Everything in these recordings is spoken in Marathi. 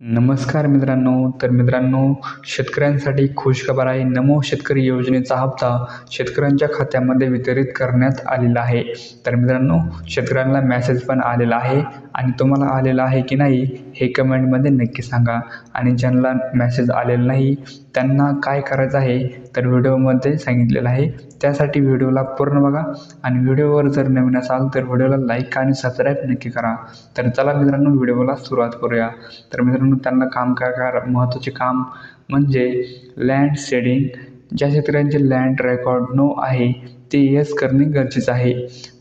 नमस्कार मित्रांनो. तर मित्रांनो, शेतकऱ्यांसाठी खुशखबर आहे. नमो शेतकरी योजनेचा हप्ता शेतकऱ्यांच्या खात्यामध्ये वितरित करण्यात आलेला आहे. तर मित्रांनो, शेतकऱ्यांना मेसेज पण आलेला आहे आणि तुम्हाला आलेला आहे की नाही हे कमेंटमध्ये नक्की सांगा. आणि ज्यांना मेसेज आलेला नाही त्यांना काय करायचं आहे तर व्हिडिओमध्ये सांगितलेलं आहे. त्यासाठी व्हिडिओला पूर्ण बघा आणि व्हिडिओवर जर नवीन असाल तर व्हिडिओला लाईक आणि सबस्क्राईब नक्की करा. तर चला मित्रांनो, व्हिडिओला सुरुवात करूया. तर मित्रांनो, त्यांना काम काय महत्त्वाचे काम म्हणजे लँड सीडिंग. ज्या शेतकऱ्यांचे लँड रेकॉर्ड नो आहे ते येस करणे गरजेचं आहे.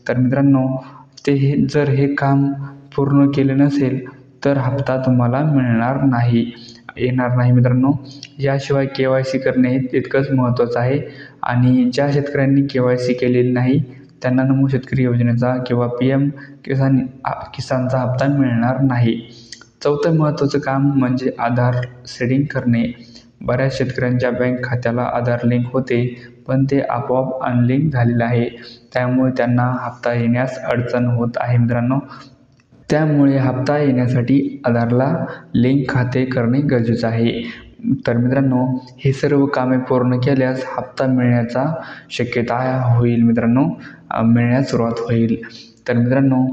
तर मित्रांनो, जर हे काम पूर्ण केले नसेल तर हप्ता तुम्हाला येणार नाही मित्रांनो. याशिवाय KYC करणे हे तितकंच महत्त्वाचं आहे. आणि ज्या शेतकऱ्यांनी KYC केलेली नाही त्यांना नमो शेतकरी योजनेचा किंवा PM किसानचा हप्ता मिळणार नाही. चौथं महत्त्वाचं काम म्हणजे आधार सीडिंग करणे. बऱ्याच शेतकऱ्यांच्या बँक खात्याला आधार लिंक होते पण ते आपोआप अनलिंक झालेलं आहे. त्यामुळे त्यांना हप्ता येण्यास अडचण होत आहे मित्रांनो. त्यामुळे हप्ता येण्यासाठी आधारला लिंक खाते करणे गरजेचं आहे. तर मित्रांनो, हे सर्व कामे पूर्ण केल्यास हप्ता मिळण्याचा शक्यता होईल मित्रांनो, मिळण्यास सुरुवात होईल. तर मित्रांनो,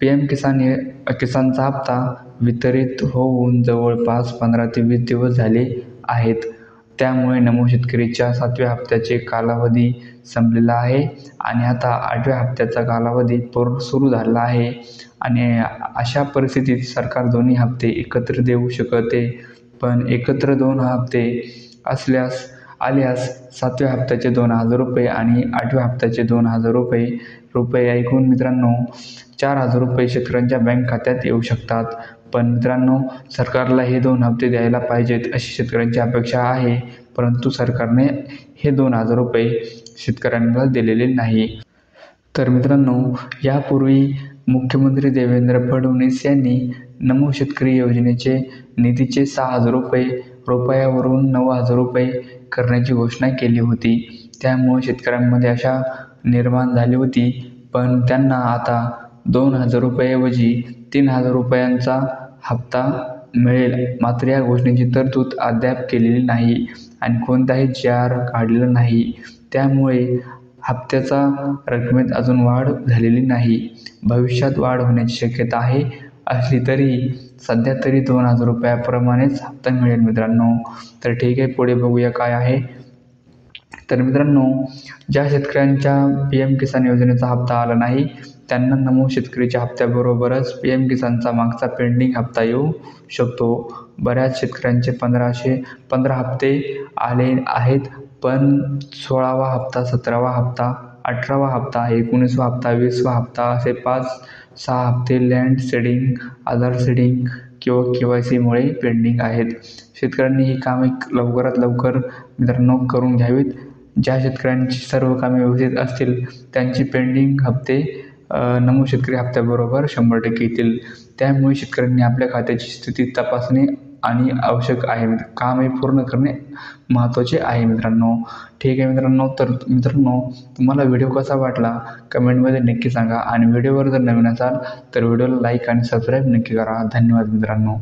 PM किसानचा हप्ता वितरित होऊन जवळपास 15 ते 20 दिवस झाले आहेत. त्यामुळे नमो शेतकरीच्या 7व्या हप्त्याचे कालावधी संपलेला आहे आणि आता 8व्या हप्त्याचा कालावधी सुरू झाला आहे. आणि अशा परिस्थितीत सरकार दोन्ही हप्ते एकत्र देऊ शकते. पण एकत्र 2 हप्ते आल्यास 7व्या हप्त्याचे 2,000 रुपये आणि 8व्या हप्त्याचे 2,000 रुपये ऐकून मित्रांनो 4,000 रुपये शेतकऱ्यांच्या बँक खात्यात येऊ शकतात. पण मित्रांनो, सरकारला हे 2 हप्ते द्यायला पाहिजेत अशी शेतकऱ्यांची अपेक्षा आहे. परंतु सरकारने हे 2,000 रुपये शेतकऱ्यांना दिलेले नाही. तर मित्रांनो, यापूर्वी मुख्यमंत्री देवेंद्र फडणवीस यांनी नमो शेतकरी योजनेचे निधीचे 6,000 रुपयावरून 9,000 रुपये करण्याची घोषणा केली होती. त्यामुळे शेतकऱ्यांमध्ये आशा निर्माण झाली होती. पण त्यांना आता 2,000 रुपयाऐवजी 3,000 रुपयांचा हप्ता मिळेल. मात्र या घोषणेची तरतूद अद्याप केलेली नाही आणि कोणताही JR काढलेला नाही. त्यामुळे हप्त्याच्या रकमेत अजून वाढ झालेली नाही. भविष्यात वाढ होण्याची शक्यता असली तरी सध्या तरी 2,000 रुपयाप्रमाणेच हप्ता मिळेल मित्रांनो. तर ठीक आहे, पुढे बघूया काय आहे. तर मित्रांनो, ज्या शेतकऱ्यांच्या PM किसान योजनेचा हप्ता आला नाही त्यांना नमो शेतकरीच्या हप्त्याबरोबरच PM किसानचा मागचा पेंडिंग हप्ता येऊ शकतो. बऱ्याच शेतकऱ्यांचे 15 हप्ते आले आहेत. पण 16वा हप्ता, 17वा हप्ता, 18वा हप्ता, 19वा हप्ता, 20वा हप्ता असे 5-6 हप्ते लँड सीडिंग, आधार सीडिंग किंवा KYCमुळे पेंडिंग आहेत. शेतकऱ्यांनी ही कामे लवकरात लवकर मित्रांनो करून घ्यावीत. ज्या शेतकऱ्यांची सर्व कामे व्यवस्थित असतील त्यांची पेंडिंग हप्ते नमो शेतकरी हप्त्याबरोबर 100% येतील. त्यामुळे शेतकऱ्यांनी आपल्या खात्याची स्थिती तपासणे आणि आवश्यक आहे. कामे पूर्ण करणे महत्त्वाचे आहे मित्रांनो. ठीक आहे मित्रांनो. तर मित्रांनो, तुम्हाला व्हिडिओ कसा वाटला कमेंटमध्ये नक्की सांगा आणि व्हिडिओवर जर नवीन असाल तर व्हिडिओला लाईक आणि सबस्क्राईब नक्की करा. धन्यवाद मित्रांनो.